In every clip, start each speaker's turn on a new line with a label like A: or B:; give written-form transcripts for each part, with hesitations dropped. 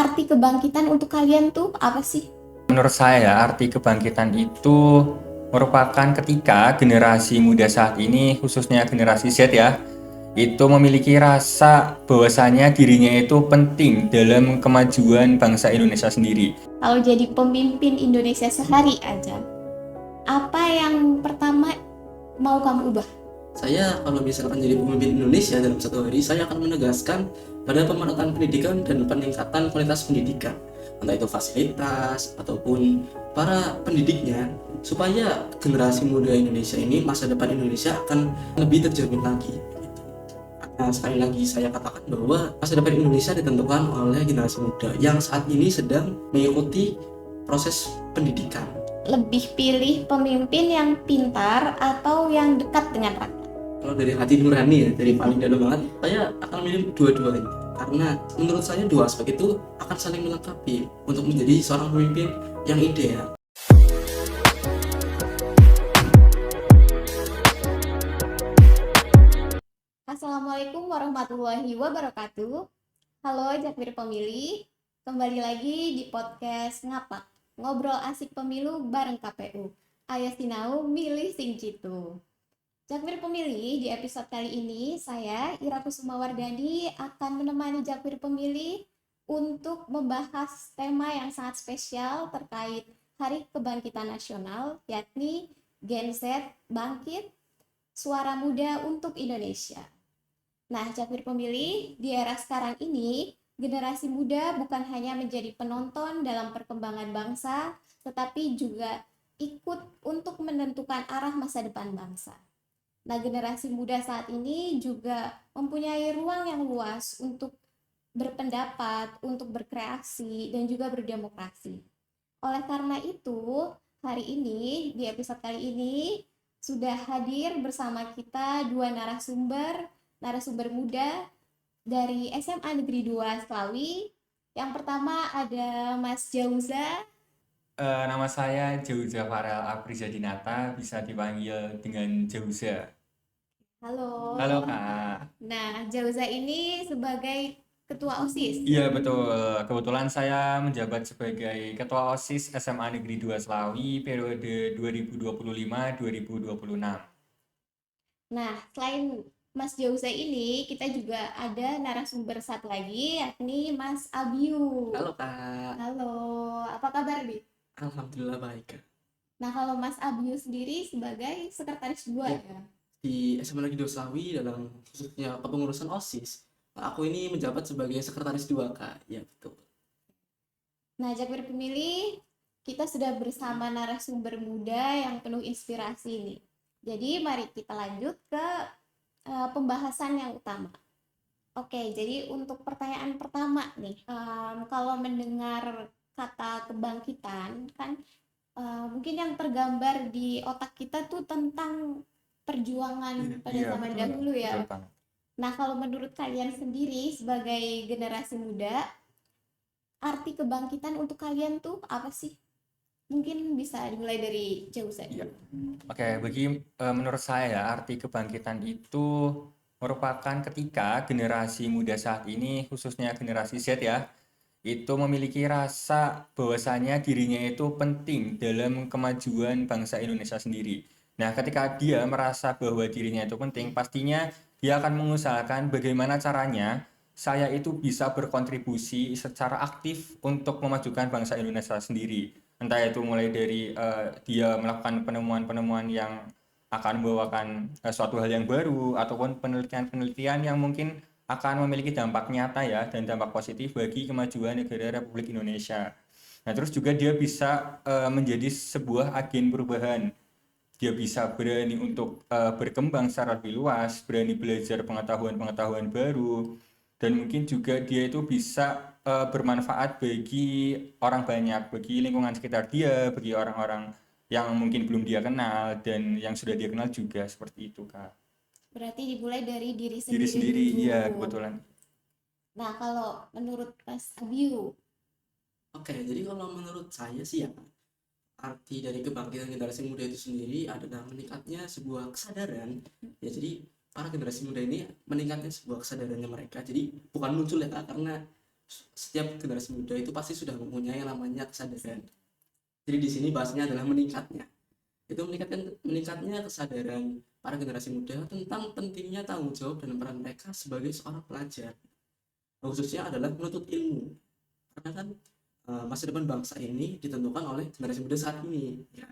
A: arti kebangkitan untuk kalian tuh apa sih?
B: Menurut saya, arti kebangkitan itu merupakan ketika generasi muda saat ini, khususnya generasi Z ya, itu memiliki rasa bahwasanya dirinya itu penting dalam kemajuan bangsa Indonesia sendiri.
A: Kalau jadi pemimpin Indonesia sehari aja, apa yang pertama mau kamu ubah?
C: Saya kalau misalkan jadi pemimpin Indonesia dalam satu hari, saya akan menegaskan pada pemerataan pendidikan dan peningkatan kualitas pendidikan, entah itu fasilitas ataupun para pendidiknya, supaya generasi muda Indonesia ini, masa depan Indonesia akan lebih terjamin lagi. Nah, sekali lagi saya katakan bahwa masa depan Indonesia ditentukan oleh generasi muda yang saat ini sedang mengikuti proses pendidikan.
A: Lebih pilih pemimpin yang pintar atau yang dekat dengan rakyat?
C: Kalau dari hati nurani ya, dari paling dalam banget, saya akan milih dua-duanya. Karena menurut saya dua aspek itu akan saling melengkapi untuk menjadi seorang pemimpin yang ideal.
A: Assalamualaikum warahmatullahi wabarakatuh. Halo Jakmir Pemilih, kembali lagi di podcast Ngapak, ngobrol asik pemilu bareng KPU. Ayo sinau milih sing citu. Jakmir Pemilih, di episode kali ini saya Ira Kusumawardani akan menemani Jakmir Pemilih untuk membahas tema yang sangat spesial terkait Hari Kebangkitan Nasional, yakni Gen Z Bangkit, Suara Muda untuk Indonesia. Nah, Jakmir Pemilih, di era sekarang ini, generasi muda bukan hanya menjadi penonton dalam perkembangan bangsa, tetapi juga ikut untuk menentukan arah masa depan bangsa. Nah, generasi muda saat ini juga mempunyai ruang yang luas untuk berpendapat, untuk berkreasi, dan juga berdemokrasi. Oleh karena itu, hari ini, di episode kali ini, sudah hadir bersama kita dua narasumber muda dari SMA Negeri 2 Slawi. Yang pertama ada Mas Jauza.
B: Nama saya Jauza Farel Aprizadinata, bisa dipanggil dengan Jauza.
A: Halo.
B: Halo Kak.
A: Nah, Jauza ini sebagai ketua OSIS.
B: Iya betul, kebetulan saya menjabat sebagai Ketua OSIS SMA Negeri 2 Slawi periode 2025-2026.
A: Nah, selain Mas Jauza ini, kita juga ada narasumber satu lagi, yakni Mas Abiu.
C: Halo Kak.
A: Halo, apa kabar, Bi?
C: Alhamdulillah baik Kak.
A: Nah, kalau Mas Abiu sendiri sebagai sekretaris 2 ya?
C: Di SMA Negeri Dosawi dalam khususnya kepengurusan OSIS, aku ini menjabat sebagai sekretaris 2 Kak. Ya betul.
A: Nah, Jakmir Pemilih, kita sudah bersama narasumber muda yang penuh inspirasi nih. Jadi, mari kita lanjut ke pembahasan yang utama. Oke, jadi untuk pertanyaan pertama nih, kalau mendengar kata kebangkitan, kan mungkin yang tergambar di otak kita tuh tentang perjuangan pada
B: Iya,
A: zaman
B: betul,
A: dahulu ya.
B: betul banget.
A: Nah, kalau menurut kalian sendiri sebagai generasi muda, arti kebangkitan untuk kalian tuh apa sih? Mungkin bisa dimulai dari jauh saja.
B: Iya. Oke, menurut saya ya, arti kebangkitan itu merupakan ketika generasi muda saat ini, khususnya generasi Z ya, itu memiliki rasa bahwasanya dirinya itu penting dalam kemajuan bangsa Indonesia sendiri. Nah, ketika dia merasa bahwa dirinya itu penting, pastinya dia akan mengusahakan bagaimana caranya saya itu bisa berkontribusi secara aktif untuk memajukan bangsa Indonesia sendiri. Entah itu mulai dari dia melakukan penemuan-penemuan yang akan membawakan suatu hal yang baru ataupun penelitian-penelitian yang mungkin akan memiliki dampak nyata ya dan dampak positif bagi kemajuan negara Republik Indonesia. Nah, terus juga dia bisa menjadi sebuah agen perubahan. Dia bisa berani untuk berkembang secara lebih luas, berani belajar pengetahuan-pengetahuan baru, dan mungkin juga dia itu bisa bermanfaat bagi orang banyak, bagi lingkungan sekitar dia, bagi orang-orang yang mungkin belum dia kenal dan yang sudah dia kenal juga, seperti itu Kak.
A: Berarti dimulai dari diri
B: Diri
A: sendiri
B: sendiri,
A: dulu.
B: iya kebetulan.
A: Nah, kalau menurut Mas Abiu,
C: Oke, jadi kalau menurut saya sih ya, arti dari kebangkitan generasi muda itu sendiri adalah meningkatnya sebuah kesadaran. Ya, jadi para generasi muda ini meningkatnya sebuah kesadarannya mereka. Jadi bukan muncul ya Kak, karena setiap generasi muda itu pasti sudah mempunyai yang namanya kesadaran. Jadi di sini bahasanya adalah meningkatnya. Itu meningkatnya kesadaran para generasi muda tentang pentingnya tanggung jawab dan peran mereka sebagai seorang pelajar. Khususnya adalah menuntut ilmu. Karena kan masa depan bangsa ini ditentukan oleh generasi muda saat ini. Ya.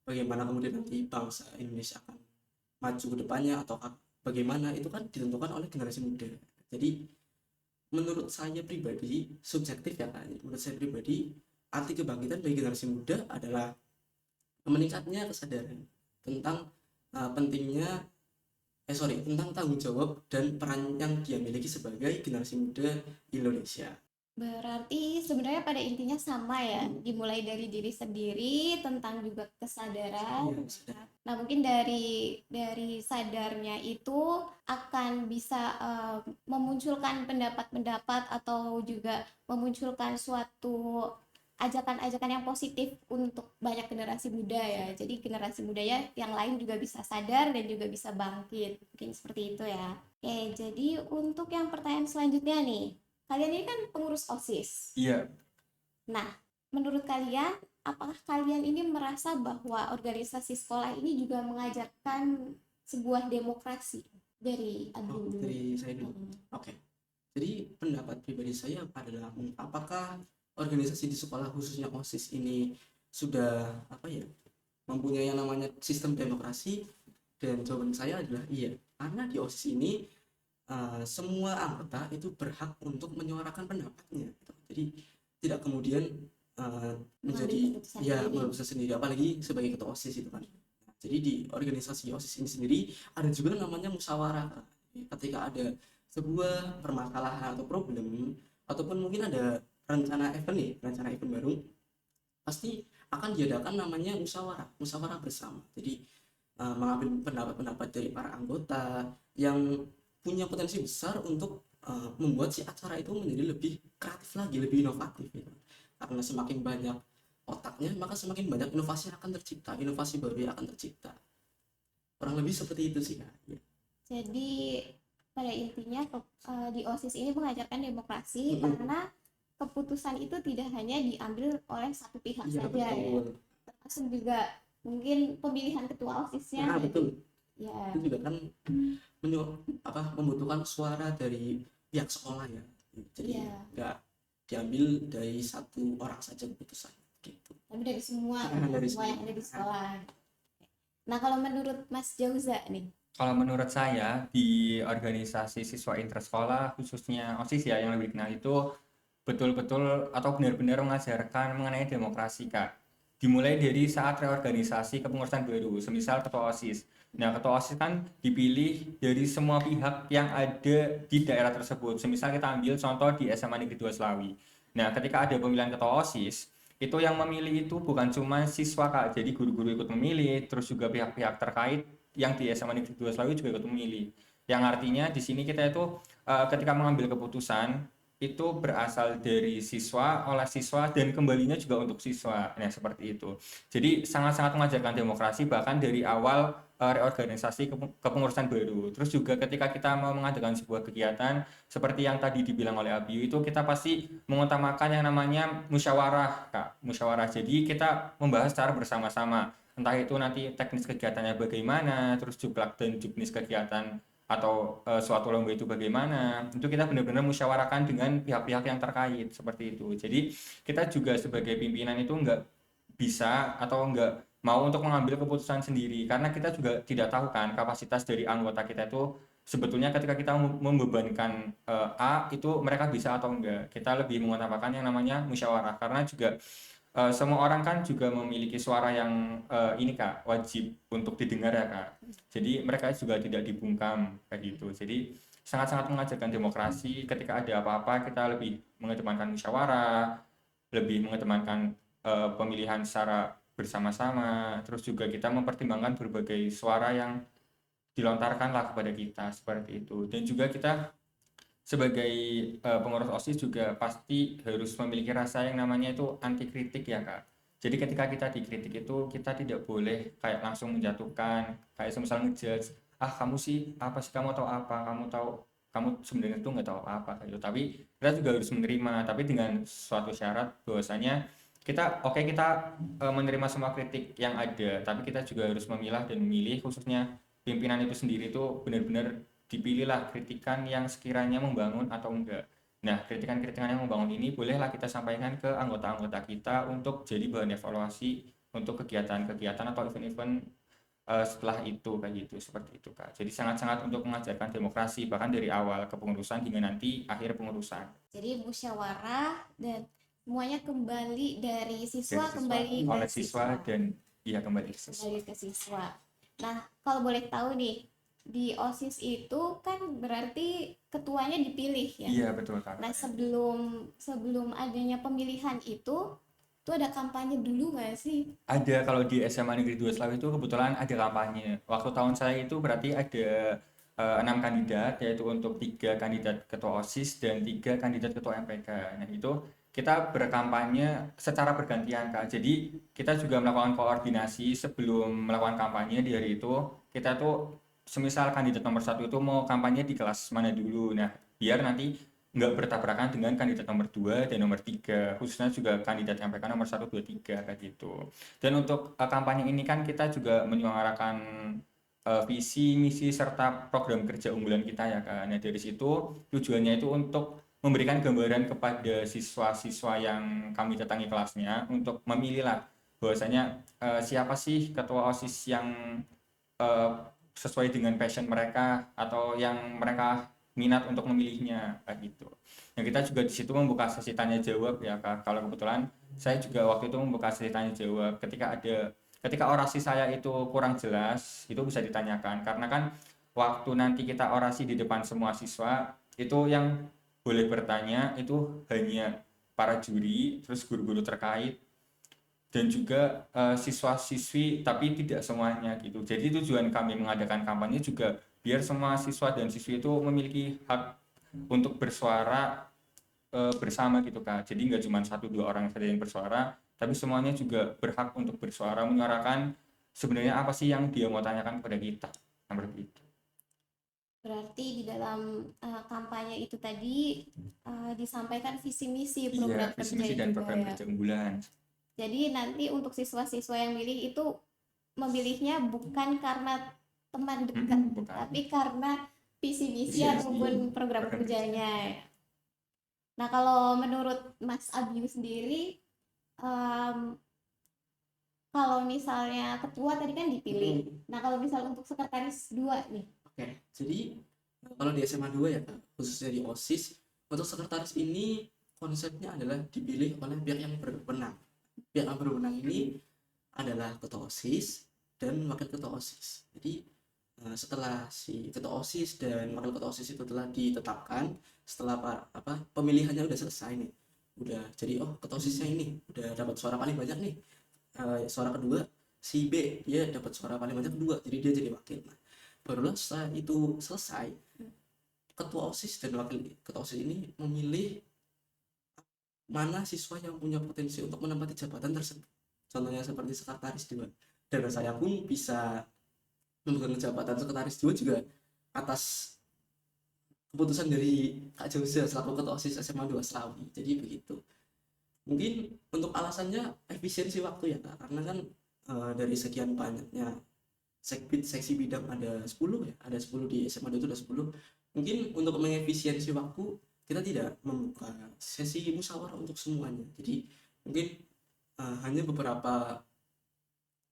C: Bagaimana kemudian nanti bangsa Indonesia akan maju ke depannya atau bagaimana itu kan ditentukan oleh generasi muda. Jadi menurut saya pribadi, subjektif ya kan, menurut saya pribadi, arti kebangkitan bagi generasi muda adalah meningkatnya kesadaran tentang pentingnya tentang tanggung jawab dan peran yang dia miliki sebagai generasi muda Indonesia.
A: Berarti sebenarnya pada intinya sama ya, dimulai dari diri sendiri tentang juga kesadaran.
C: Iya, sadar.
A: Nah, mungkin dari sadarnya itu akan bisa memunculkan pendapat-pendapat atau juga memunculkan suatu ajakan-ajakan yang positif untuk banyak generasi muda ya. Jadi generasi muda ya yang lain juga bisa sadar dan juga bisa bangkit. Mungkin seperti itu ya. Oke, jadi untuk yang pertanyaan selanjutnya nih. Kalian ini kan pengurus OSIS.
B: Iya,
A: Nah, menurut kalian, apakah kalian ini merasa bahwa organisasi sekolah ini juga mengajarkan sebuah demokrasi dari Abdul dulu?
C: Dari saya dulu. Oke. Jadi pendapat pribadi saya adalah apakah organisasi di sekolah khususnya OSIS ini sudah mempunyai yang namanya sistem demokrasi, dan jawaban saya adalah iya, karena di OSIS ini semua anggota itu berhak untuk menyuarakan pendapatnya gitu. Jadi tidak kemudian menjadi mengambil keputusan sendiri, apalagi sebagai ketua OSIS itu kan. Jadi di organisasi OSIS ini sendiri ada juga namanya musyawarah. Ketika ada sebuah permasalahan atau problem, ataupun mungkin ada rencana event baru, pasti akan diadakan namanya musyawarah bersama. Jadi mengambil pendapat-pendapat dari para anggota yang punya potensi besar untuk membuat si acara itu menjadi lebih kreatif lagi, lebih inovatif gitu. Karena semakin banyak otaknya, maka semakin banyak inovasi yang akan tercipta, inovasi baru yang akan tercipta. Kurang lebih seperti itu sih Kak. Ya.
A: Jadi pada intinya di OSIS ini mengajarkan demokrasi karena keputusan itu tidak hanya diambil oleh satu pihak saja ya. Termasuk juga mungkin pemilihan ketua OSISnya.
C: Nah, betul.
A: Ya.
C: Itu juga kan membutuhkan suara dari pihak sekolah ya. Jadi nggak diambil dari satu orang saja keputusan gitu.
A: Tapi dari semua
C: dari
A: semua yang ada di sekolah. Nah, kalau menurut Mas Jauza nih,
B: kalau menurut saya di organisasi siswa intersekolah khususnya OSIS ya yang lebih dikenal itu betul-betul atau benar-benar mengajarkan mengenai demokrasi Kak. Dimulai dari saat reorganisasi kepengurusan baru, semisal ketua OSIS. Nah, ketua OSIS kan dipilih dari semua pihak yang ada di daerah tersebut. Semisal kita ambil contoh di SMA Negeri 2 Selawi. Nah, ketika ada pemilihan ketua OSIS, itu yang memilih itu bukan cuma siswa Kak, jadi guru-guru ikut memilih, terus juga pihak-pihak terkait yang di SMA Negeri 2 Selawi juga ikut memilih. Yang artinya di sini kita itu ketika mengambil keputusan itu berasal dari siswa, oleh siswa, dan kembalinya juga untuk siswa. Nah, seperti itu. Jadi sangat-sangat mengajarkan demokrasi bahkan dari awal reorganisasi kepengurusan baru. Terus juga ketika kita mau mengadakan sebuah kegiatan seperti yang tadi dibilang oleh Abiyu itu kita pasti mengutamakan yang namanya musyawarah, Kak. Musyawarah. Jadi kita membahas secara bersama-sama. Entah itu nanti teknis kegiatannya bagaimana, terus juklak dan juknis kegiatan atau suatu lomba itu bagaimana, itu kita benar-benar musyawarakan dengan pihak-pihak yang terkait seperti itu. Jadi kita juga sebagai pimpinan itu nggak bisa atau nggak mau untuk mengambil keputusan sendiri karena kita juga tidak tahu kan kapasitas dari anggota kita itu sebetulnya ketika kita membebankan A itu mereka bisa atau enggak. Kita lebih mengutamakan yang namanya musyawarah karena juga semua orang kan juga memiliki suara yang ini Kak, wajib untuk didengar ya Kak. Jadi mereka juga tidak dibungkam kayak gitu. Jadi sangat-sangat mengajarkan demokrasi. Ketika ada apa-apa kita lebih mengedepankan musyawarah, lebih mengedepankan pemilihan secara bersama-sama. Terus juga kita mempertimbangkan berbagai suara yang dilontarkanlah kepada kita seperti itu. Dan juga kita sebagai pengurus OSIS juga pasti harus memiliki rasa yang namanya itu anti kritik ya Kak. Jadi ketika kita dikritik itu kita tidak boleh kayak langsung menjatuhkan, kayak semisal ngejudge, kamu sih apa sih, kamu tahu apa, kamu tahu kamu sebenarnya tuh nggak tahu apa gitu. Tapi kita juga harus menerima, tapi dengan suatu syarat bahwasanya kita menerima semua kritik yang ada, tapi kita juga harus memilah dan memilih, khususnya pimpinan itu sendiri itu benar-benar dipilihlah kritikan yang sekiranya membangun atau enggak. Nah, kritikan-kritikan yang membangun ini bolehlah kita sampaikan ke anggota-anggota kita untuk jadi bahan evaluasi untuk kegiatan-kegiatan atau event-event setelah itu kayak gitu, seperti itu Kak. Jadi sangat-sangat untuk mengajarkan demokrasi bahkan dari awal kepengurusan hingga nanti akhir pengurusan.
A: Jadi musyawarah dan semuanya kembali dari siswa,
B: Dari
A: kembali ke
B: oleh siswa
A: siswa.
B: dan iya kembali ke siswa.
A: Kembali ke siswa. Nah, kalau boleh tahu nih, di OSIS itu kan berarti ketuanya dipilih ya.
B: Iya betul Kak.
A: Nah, sebelum adanya pemilihan itu ada kampanye dulu nggak sih?
B: Ada, kalau di SMA Negeri 2 Selawi itu kebetulan ada kampanye. Waktu tahun saya itu berarti ada 6 kandidat, yaitu untuk 3 kandidat ketua OSIS dan 3 kandidat ketua MPK. Nah itu kita berkampanye secara bergantian Kak. Jadi kita juga melakukan koordinasi sebelum melakukan kampanye di hari itu. Kita tuh semisal kandidat nomor 1 itu mau kampanye di kelas mana dulu. Nah biar nanti nggak bertabrakan dengan kandidat nomor 2 dan nomor 3, khususnya juga kandidat MPK nomor 1, 2, 3 kayak gitu. Dan untuk kampanye ini kan kita juga menyuarakan visi, misi, serta program kerja unggulan kita ya Kak. Nah dari situ tujuannya itu untuk memberikan gambaran kepada siswa-siswa yang kami datangi kelasnya untuk memilih lah bahwasanya siapa sih ketua OSIS yang eh, sesuai dengan passion mereka atau yang mereka minat untuk memilihnya kayak gitu. Nah kita juga di situ membuka sesi tanya jawab ya Kak. Kalau kebetulan saya juga waktu itu membuka sesi tanya jawab ketika orasi saya itu kurang jelas itu bisa ditanyakan karena kan waktu nanti kita orasi di depan semua siswa itu yang boleh bertanya itu hanya para juri terus guru-guru terkait dan juga siswa-siswi tapi tidak semuanya gitu. Jadi tujuan kami mengadakan kampanye juga biar semua siswa dan siswi itu memiliki hak untuk bersuara bersama gitu Kak. Jadi nggak cuma 1-2 orang saja yang bersuara, tapi semuanya juga berhak untuk bersuara menyuarakan sebenarnya apa sih yang dia mau tanyakan kepada kita. Seperti itu.
A: Berarti di dalam kampanye itu tadi disampaikan visi misi
B: Iya,
A: program
B: visi
A: kerja
B: misi dan
A: juga
B: program
A: ya.
B: kerja unggulan.
A: Jadi nanti untuk siswa-siswa yang milih itu memilihnya bukan karena teman dekat,
B: Bukan.
A: tapi karena visi misi
B: Visi
A: ataupun program
B: program
A: kerjanya. Nah, kalau menurut Mas Abiu sendiri, em, kalau misalnya ketua tadi kan dipilih. Nah, kalau misal untuk sekretaris 2 nih,
C: Oke, jadi kalau di SMA 2 ya Kak, khususnya di OSIS, untuk sekretaris ini konsepnya adalah dipilih oleh pihak yang berwenang. Pihak yang berwenang ini adalah ketua OSIS dan wakil ketua OSIS. Jadi setelah si ketua OSIS dan wakil ketua OSIS itu telah ditetapkan, setelah pemilihannya udah selesai nih, udah jadi ketua OSISnya ini udah dapat suara paling banyak nih, suara kedua si B dia dapat suara paling banyak kedua, jadi dia jadi wakil. Nah, barulah setelah itu selesai, ketua OSIS dan wakil ketua OSIS ini memilih mana siswa yang punya potensi untuk menempati jabatan tersebut. Contohnya seperti sekretaris 2. Dan saya pun bisa memegang jabatan sekretaris 2 juga atas keputusan dari Kak Jauza selaku ketua OSIS SMA 2 Selawi. Jadi begitu. Mungkin untuk alasannya efisiensi waktu ya Kak, karena kan dari sekian banyaknya seksi bidang ada 10 ya, ada 10 di SMA 2 itu ada 10. Mungkin untuk mengefisiensi waktu kita tidak membuka sesi musyawarah untuk semuanya. Jadi mungkin hanya beberapa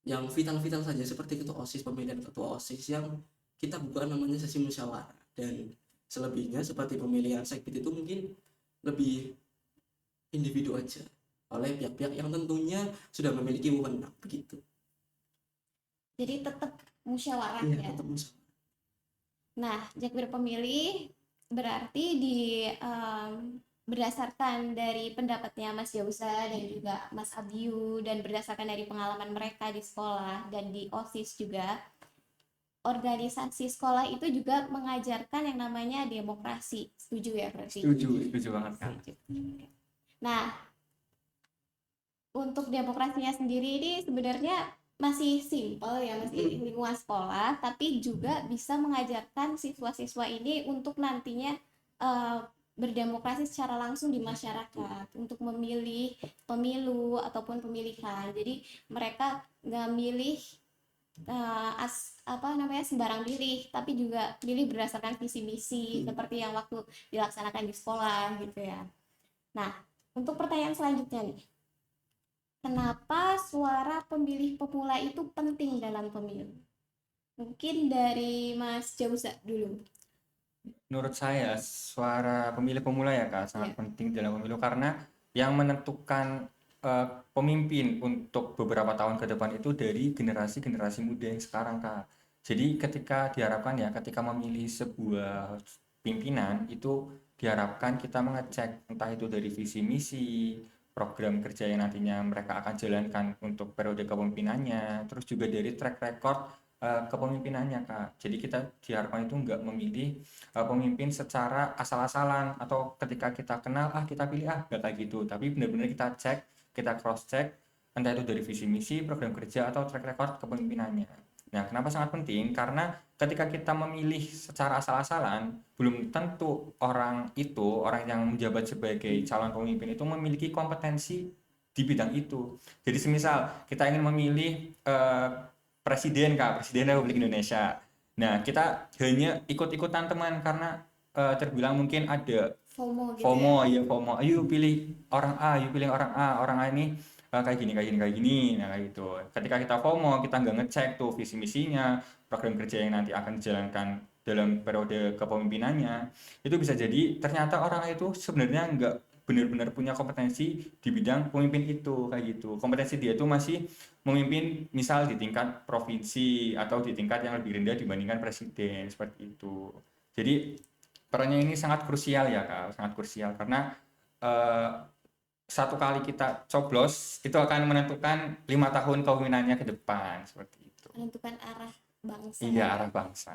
C: yang vital-vital saja seperti ketua OSIS, pemilihan ketua OSIS yang kita buka namanya sesi musyawarah, dan selebihnya seperti pemilihan sekbid itu mungkin lebih individu aja oleh pihak-pihak yang tentunya sudah memiliki wewenang begitu.
A: jadi tetap musyawarah
C: Iya,
A: ya.
C: tetap musyawarah.
A: Nah, Jakpir pemilih berarti berdasarkan dari pendapatnya Mas Jauza dan juga Mas Abiu dan berdasarkan dari pengalaman mereka di sekolah dan di OSIS juga, organisasi sekolah itu juga mengajarkan yang namanya demokrasi. Setuju ya berarti?
B: Setuju banget Kak.
A: Setuju. Nah, untuk demokrasinya sendiri ini sebenarnya masih simple ya, masih lingkungan sekolah, tapi juga bisa mengajarkan siswa-siswa ini untuk nantinya eh, berdemokrasi secara langsung di masyarakat, untuk memilih pemilu ataupun pemilihan. Jadi mereka nggak milih apa namanya sembarang pilih, tapi juga pilih berdasarkan visi misi seperti yang waktu dilaksanakan di sekolah gitu ya. Nah, untuk pertanyaan selanjutnya nih, kenapa suara pemilih pemula itu penting dalam pemilu? Mungkin dari Mas Jauza dulu.
B: Menurut saya suara pemilih pemula ya Kak sangat
A: Ya.
B: penting dalam pemilu karena yang menentukan pemimpin untuk beberapa tahun ke depan itu dari generasi-generasi muda yang sekarang Kak. Jadi ketika diharapkan ya ketika memilih sebuah pimpinan itu diharapkan kita mengecek entah itu dari visi misi, program kerja yang nantinya mereka akan jalankan untuk periode kepemimpinannya, terus juga dari track record kepemimpinannya Kak. Jadi kita diharapkan itu nggak memilih pemimpin secara asal-asalan atau ketika kita kenal kita pilih nggak kayak gitu, tapi benar-benar kita cek, kita cross check entah itu dari visi misi, program kerja atau track record kepemimpinannya. Nah, kenapa sangat penting? Karena ketika kita memilih secara asal-asalan, belum tentu orang yang menjabat sebagai calon pemimpin itu memiliki kompetensi di bidang itu. Jadi semisal kita ingin memilih presiden Republik Indonesia. Nah, kita hanya ikut-ikutan teman karena terbilang mungkin ada
A: FOMO gitu ya.
B: FOMO, ya FOMO. Ayo pilih orang A, orang A ini kayak gini. Nah, kayak gitu. Ketika kita FOMO, kita nggak ngecek tuh visi misinya, program kerja yang nanti akan dijalankan dalam periode kepemimpinannya, itu bisa jadi ternyata orang itu sebenarnya nggak benar-benar punya kompetensi di bidang pemimpin itu kayak gitu. Kompetensi dia itu masih memimpin misal di tingkat provinsi atau di tingkat yang lebih rendah dibandingkan presiden seperti itu. Jadi perannya ini sangat krusial ya Kak, sangat krusial karena eh, satu kali kita coblos itu akan menentukan 5 tahun kepemimpinannya ke depan seperti itu.
A: Menentukan arah bangsa.
B: Iya, arah bangsa.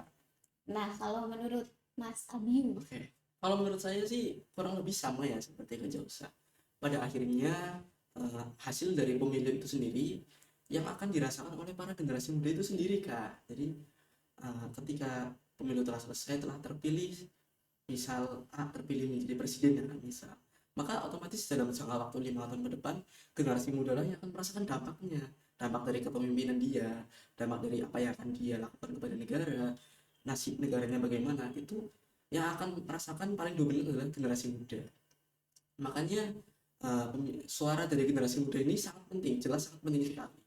A: Nah, kalau menurut Mas Abiu,
C: Oke. Kalau menurut saya sih kurang lebih sama ya seperti Kak Jausa. Pada akhirnya hasil dari pemilu itu sendiri yang akan dirasakan oleh para generasi muda itu sendiri Kak. Jadi ketika pemilu telah selesai, telah terpilih, misal terpilih menjadi presiden ya kan, misal, maka otomatis dalam jangka waktu 5 tahun ke depan generasi muda lah yang akan merasakan dampaknya, dampak dari kepemimpinan dia, dampak dari apa yang akan dia lakukan kepada negara, nasib negaranya bagaimana, itu yang akan merasakan paling dominan adalah generasi muda. Makanya suara dari generasi muda ini sangat penting, jelas sangat penting sekali.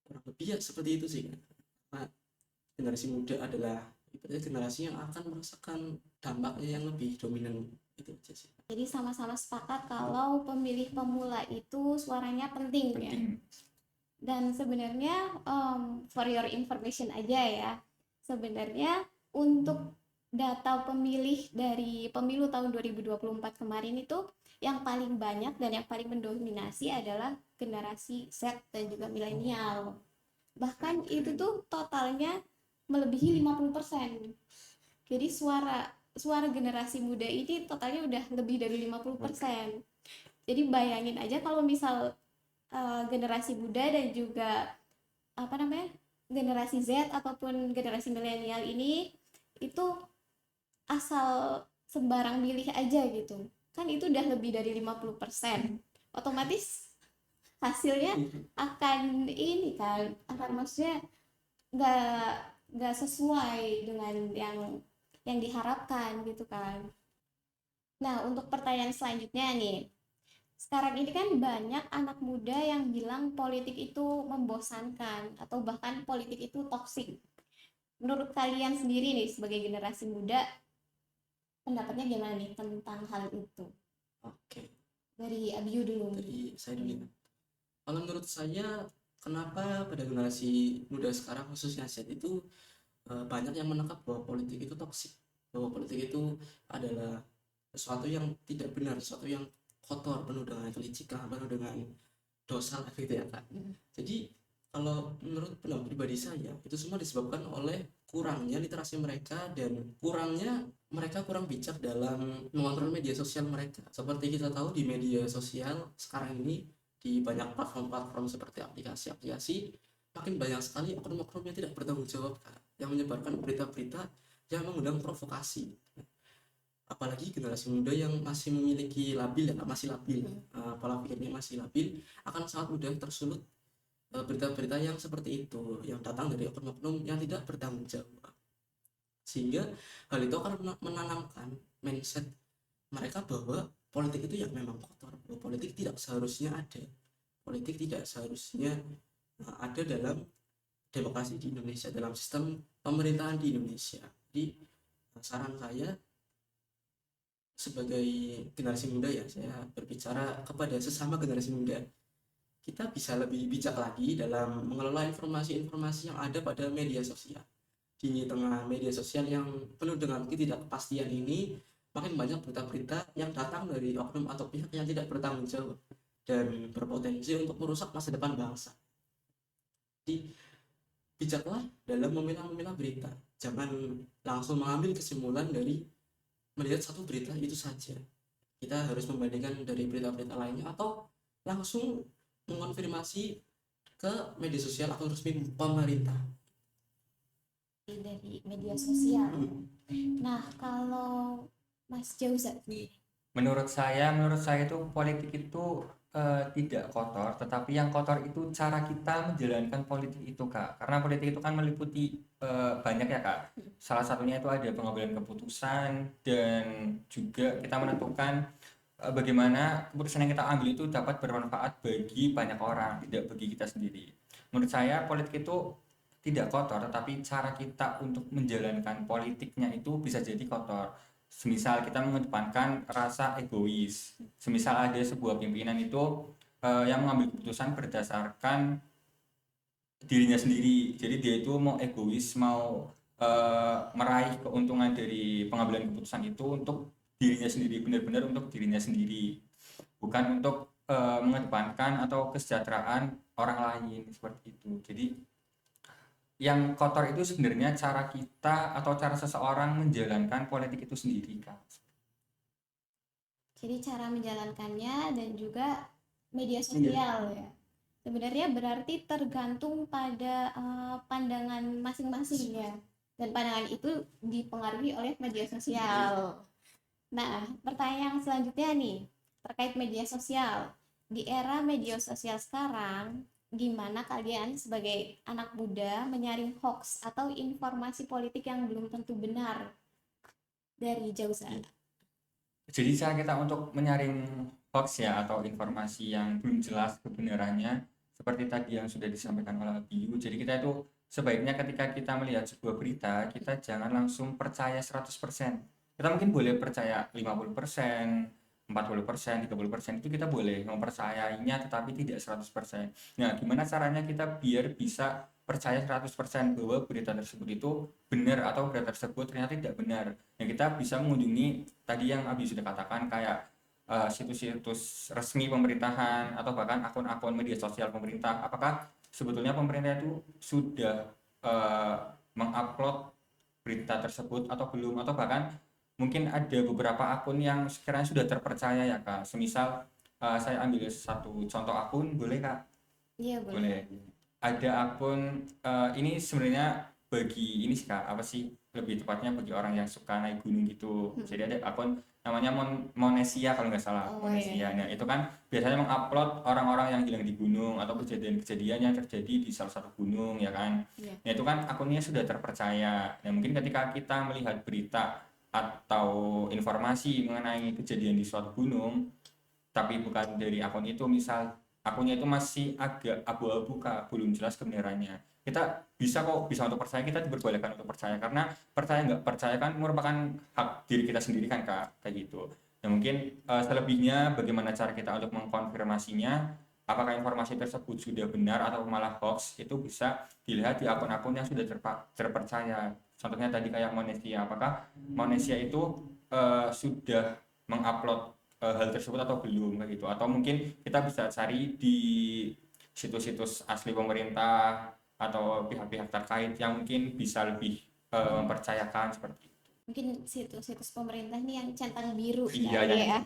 C: Kurang lebih ya seperti itu sih kan. Karena generasi muda adalah generasi yang akan merasakan dampaknya yang lebih dominan, itu aja sih.
A: jadi sama-sama sepakat kalau pemilih pemula itu suaranya penting ya.
B: Penting.
A: Dan sebenarnya for your information aja ya, sebenarnya untuk data pemilih dari pemilu tahun 2024 kemarin itu yang paling banyak dan yang paling mendominasi adalah generasi Z dan juga milenial. Bahkan itu tuh totalnya melebihi 50%. Jadi suara generasi muda ini totalnya udah lebih dari 50%. Jadi bayangin aja kalau misal generasi muda dan juga apa namanya generasi Z ataupun generasi milenial ini itu asal sembarang milih aja gitu kan, itu udah lebih dari 50%, otomatis hasilnya akan ini kan, akan maksudnya nggak sesuai dengan yang diharapkan gitu kan. Nah, untuk pertanyaan selanjutnya nih, sekarang ini kan banyak anak muda yang bilang politik itu membosankan atau bahkan politik itu toksik. Menurut kalian sendiri nih sebagai generasi muda, pendapatnya gimana nih tentang hal itu?
C: Oke,
A: Dari Abiu dulu.
C: dari saya dulu ya. Kalau menurut saya, kenapa pada generasi muda sekarang khususnya Z itu banyak yang menangkap bahwa politik itu toksik, bahwa politik itu adalah sesuatu yang tidak benar, sesuatu yang kotor, penuh dengan kelicikan, penuh dengan dosa gitu ya Kak. Jadi kalau menurut pendapat pribadi saya, itu semua disebabkan oleh kurangnya literasi mereka dan kurangnya mereka kurang bijak dalam mengontrol media sosial mereka. Seperti kita tahu di media sosial sekarang ini di banyak platform-platform seperti aplikasi-aplikasi, makin banyak sekali oknum-oknum yang tidak bertanggung jawab, Kak, yang menyebarkan berita-berita yang mengundang provokasi. Apalagi generasi muda yang masih memiliki labil ya, masih labil, pola pikirnya masih labil, akan sangat mudah tersulut berita-berita yang seperti itu, yang datang dari oknum-oknum yang tidak bertanggung jawab. Sehingga hal itu akan menanamkan mindset mereka bahwa politik itu yang memang kotor, bahwa politik tidak seharusnya ada, politik tidak seharusnya ada dalam demokrasi di Indonesia, dalam sistem pemerintahan di Indonesia. Jadi saran saya sebagai generasi muda ya, saya berbicara kepada sesama generasi muda, kita bisa lebih bijak lagi dalam mengelola informasi-informasi yang ada pada media sosial. Di tengah media sosial yang penuh dengan ketidakpastian ini, makin banyak berita-berita yang datang dari oknum atau pihak yang tidak bertanggung jawab dan berpotensi untuk merusak masa depan bangsa. Jadi bijaklah dalam memilah-memilah berita. Jangan langsung mengambil kesimpulan dari melihat satu berita itu saja. Kita harus membandingkan dari berita-berita lainnya atau langsung mengonfirmasi ke media sosial atau resmi pemerintah
A: dari media sosial. Nah, kalau Mas Jauza nih,
B: Menurut saya itu politik itu tidak kotor, tetapi yang kotor itu cara kita menjalankan politik itu, Kak. Karena politik itu kan meliputi banyak ya, Kak. Salah satunya itu ada pengambilan keputusan dan juga kita menentukan bagaimana keputusan yang kita ambil itu dapat bermanfaat bagi banyak orang, tidak bagi kita sendiri. Menurut saya politik itu tidak kotor, tetapi cara kita untuk menjalankan politiknya itu bisa jadi kotor. Semisal kita mengedepankan rasa egois, semisal ada sebuah pimpinan itu yang mengambil keputusan berdasarkan dirinya sendiri, jadi dia itu mau egois, mau meraih keuntungan dari pengambilan keputusan itu untuk dirinya sendiri, benar-benar untuk dirinya sendiri, bukan untuk mengedepankan atau kesejahteraan orang lain seperti itu. Jadi yang kotor itu sebenarnya cara kita atau cara seseorang menjalankan politik itu sendiri, Kak.
A: jadi cara menjalankannya dan juga media sosial ya. Sebenarnya berarti tergantung pada pandangan masing-masing ya. Dan pandangan itu dipengaruhi oleh media sosial. Nah, pertanyaan selanjutnya nih, terkait media sosial. Di era media sosial sekarang, gimana kalian sebagai anak muda menyaring hoax atau informasi politik yang belum tentu benar? Dari Jauza.
B: Jadi cara kita untuk menyaring hoax ya atau informasi yang belum jelas kebenarannya seperti tadi yang sudah disampaikan oleh Abiyu. Jadi kita itu sebaiknya ketika kita melihat sebuah berita, kita jangan langsung percaya 100%. Kita mungkin boleh percaya 50%, 40%, 30% itu kita boleh mempercayainya tetapi tidak 100%. Nah, gimana caranya kita biar bisa percaya 100% bahwa berita tersebut itu benar atau berita tersebut ternyata tidak benar. Nah, kita bisa mengunjungi tadi yang Abi sudah katakan kayak situs-situs resmi pemerintahan atau bahkan akun-akun media sosial pemerintah. Apakah sebetulnya pemerintah itu sudah mengupload berita tersebut atau belum, atau bahkan mungkin ada beberapa akun yang sekiranya sudah terpercaya ya, Kak. Semisal saya ambil satu contoh akun, boleh, Kak?
A: Iya,
B: Boleh.
A: boleh.
B: Ada akun ini sebenarnya bagi ini sih, Kak, apa sih lebih tepatnya bagi orang yang suka naik gunung gitu. Jadi ada akun namanya Monesia kalau nggak salah.
A: Oh,
B: Monesia.
A: iya.
B: Nah, itu kan biasanya mengupload orang-orang yang hilang di gunung atau kejadian-kejadian yang terjadi di salah satu gunung ya kan.
A: Iya.
B: Nah, itu kan akunnya sudah terpercaya. Nah, mungkin ketika kita melihat berita atau informasi mengenai kejadian di suatu gunung tapi bukan dari akun itu, misal akunnya itu masih agak abu-abu, Kak, belum jelas kebenarannya, kita bisa untuk percaya, kita diperbolehkan untuk percaya karena percaya nggak percaya kan merupakan hak diri kita sendiri kan, Kak, kayak gitu. Nah, mungkin selebihnya bagaimana cara kita untuk mengkonfirmasinya apakah informasi tersebut sudah benar atau malah hoax, itu bisa dilihat di akun-akun yang sudah terpercaya. Contohnya tadi kayak Monesia, apakah Monesia itu sudah mengupload hal tersebut atau belum kayak gitu, atau mungkin kita bisa cari di situs-situs asli pemerintah atau pihak-pihak terkait yang mungkin bisa lebih mempercayakan seperti itu.
A: Mungkin situs-situs pemerintah nih yang centang biru
B: Iya,
A: kali
B: ya.
A: ya.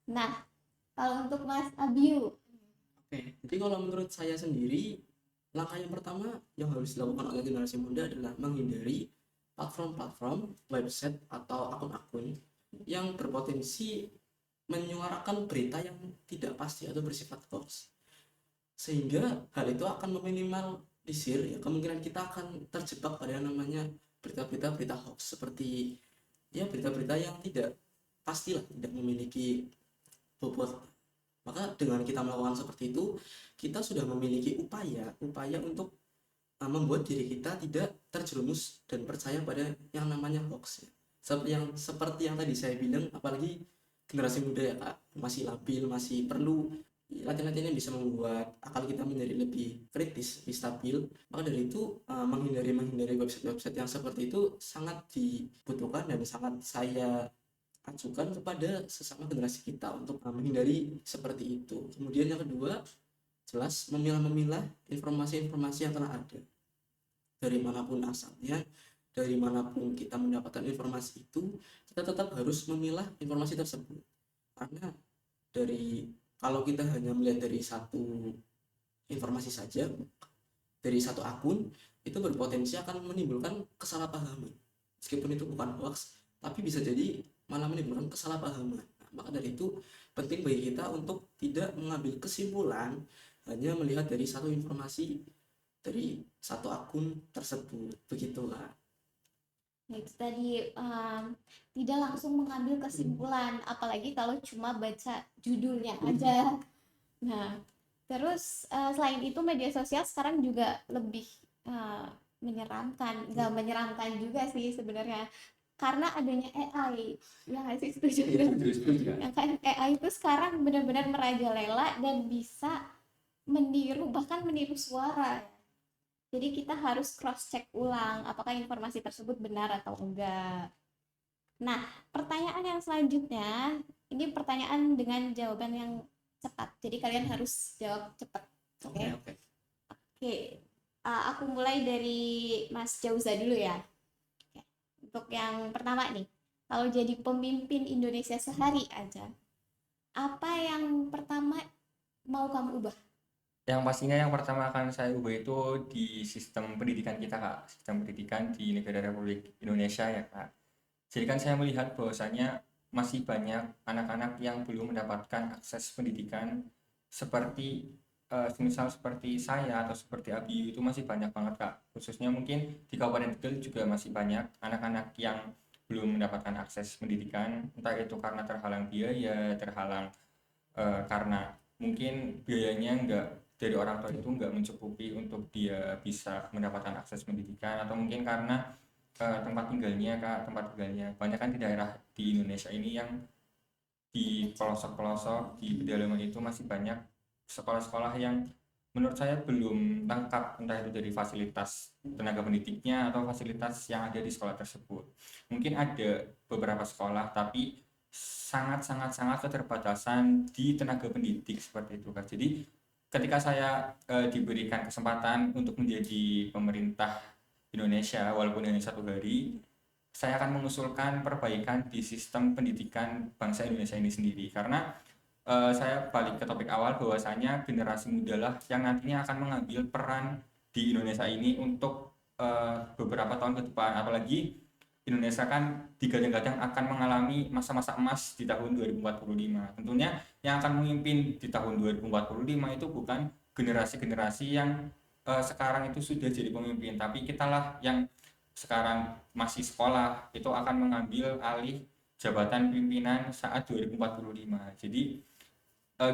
A: Nah, kalau untuk Mas Abiu,
C: Oke, jadi kalau menurut saya sendiri, langkah yang pertama yang harus dilakukan oleh generasi muda adalah menghindari platform-platform, website atau akun-akun yang berpotensi menyuarakan berita yang tidak pasti atau bersifat hoax. Sehingga hal itu akan meminimalisir ya kemungkinan kita akan terjebak pada yang namanya berita-berita hoax, seperti ya berita-berita yang tidak pastilah, tidak memiliki bobot. Maka dengan kita melakukan seperti itu, kita sudah memiliki upaya untuk membuat diri kita tidak terjerumus dan percaya pada yang namanya hoax ya. Seperti yang tadi saya bilang, apalagi generasi muda ya Kak, masih labil, masih perlu latihan-latihan yang bisa membuat akal kita menjadi lebih kritis, lebih stabil. Maka dari itu menghindari website-website yang seperti itu sangat dibutuhkan dan sangat saya ajukan kepada sesama generasi kita untuk menghindari seperti itu. Kemudian yang kedua, jelas memilah-memilah informasi-informasi yang telah ada dari manapun asalnya, dari manapun kita mendapatkan informasi itu, kita tetap harus memilah informasi tersebut. Karena kalau kita hanya melihat dari satu informasi saja, dari satu akun, itu berpotensi akan menimbulkan kesalahpahaman. Meskipun itu bukan hoax, tapi bisa jadi malah menimbulkan kesalahpahaman. Nah, maka dari itu penting bagi kita untuk tidak mengambil kesimpulan hanya melihat dari satu informasi dari satu akun tersebut. Begitulah.
A: Nah, itu tadi tidak langsung mengambil kesimpulan, apalagi kalau cuma baca judulnya aja. Nah, terus selain itu media sosial sekarang juga lebih menyeramkan, nggak menyeramkan juga sih sebenarnya, karena adanya AI. Ya nggak sih, setuju
C: Iya,
A: kan?
C: setuju kan?
A: Yang kan AI itu sekarang benar-benar merajalela dan bisa meniru, bahkan meniru suara. Jadi kita harus cross check ulang apakah informasi tersebut benar atau enggak. Nah, pertanyaan yang selanjutnya, ini pertanyaan dengan jawaban yang cepat. Jadi kalian harus jawab cepat. Oke?
C: Oke.
A: Oke. Aku mulai dari Mas Jauza dulu ya. Oke. Untuk yang pertama nih, kalau jadi pemimpin Indonesia sehari aja, apa yang pertama mau kamu ubah?
B: Yang pastinya yang pertama akan saya ubah itu di sistem pendidikan kita, Kak. Sistem pendidikan di negara Republik Indonesia ya, Kak. Jadi kan saya melihat bahwasanya masih banyak anak-anak yang belum mendapatkan akses pendidikan seperti semisal seperti saya atau seperti Abi, itu masih banyak banget, Kak. Khususnya mungkin di Kabupaten Tegal juga masih banyak anak-anak yang belum mendapatkan akses pendidikan, entah itu karena terhalang biaya, terhalang karena mungkin biayanya enggak dari orang tua itu enggak mencukupi untuk dia bisa mendapatkan akses pendidikan, atau mungkin karena tempat tinggalnya, Kak, tempat tinggalnya banyak kan di daerah di Indonesia ini yang di pelosok-pelosok di pedalaman itu masih banyak sekolah-sekolah yang menurut saya belum lengkap, entah itu dari fasilitas tenaga pendidiknya atau fasilitas yang ada di sekolah tersebut. Mungkin ada beberapa sekolah tapi sangat keterbatasan di tenaga pendidik seperti itu, Kak. Jadi ketika saya diberikan kesempatan untuk menjadi pemerintah Indonesia walaupun hanya 1 hari, saya akan mengusulkan perbaikan di sistem pendidikan bangsa Indonesia ini sendiri, karena saya balik ke topik awal bahwasanya generasi muda lah yang nantinya akan mengambil peran di Indonesia ini untuk beberapa tahun ke depan. Apalagi Indonesia kan digadang-gadang akan mengalami masa-masa emas di tahun 2045. Tentunya yang akan memimpin di tahun 2045 itu bukan generasi-generasi yang sekarang itu sudah jadi pemimpin, tapi kitalah yang sekarang masih sekolah itu akan mengambil alih jabatan pimpinan saat 2045. Jadi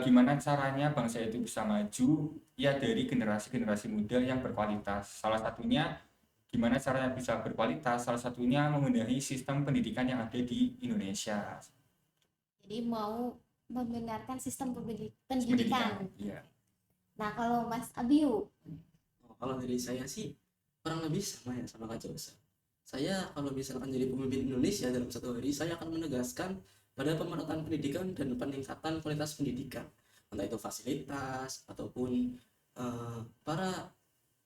B: gimana caranya bangsa itu bisa maju? Ya dari generasi-generasi muda yang berkualitas. Salah satunya gimana caranya bisa berkualitas? Salah satunya membenahi sistem pendidikan yang ada di Indonesia.
A: Jadi mau membenarkan sistem pendidikan.
B: Pendidikan. Iya.
A: Nah, kalau Mas Abiu,
C: Kalau dari saya sih kurang lebih sama ya sama Kak Josa. Saya kalau misalkan jadi pemimpin Indonesia dalam 1 hari, saya akan menegaskan pada pemerataan pendidikan dan peningkatan kualitas pendidikan, entah itu fasilitas ataupun para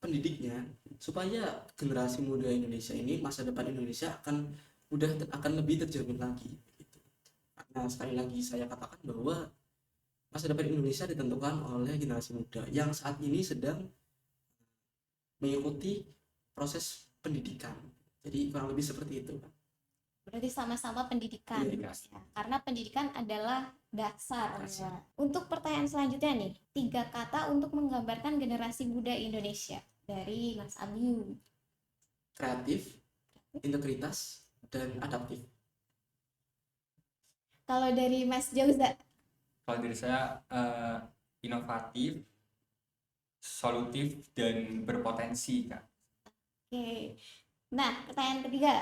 C: pendidiknya, supaya generasi muda Indonesia ini, masa depan Indonesia akan lebih terjamin lagi gitu. Karena sekali lagi saya katakan bahwa masa depan Indonesia ditentukan oleh generasi muda yang saat ini sedang mengikuti proses pendidikan. Jadi kurang lebih seperti itu, Pak.
A: Berarti sama-sama pendidikan.
C: Pendidikan.
A: Ya, karena pendidikan adalah dasar.
C: Dasar.
A: Ya. Untuk pertanyaan selanjutnya nih, 3 kata untuk menggambarkan generasi muda Indonesia dari Mas Abiu.
C: Kreatif, integritas, dan adaptif.
A: Kalau dari Mas Jauza,
B: Kalau dari saya inovatif, solutif, dan berpotensi, Kak.
A: oke. Nah, pertanyaan ketiga,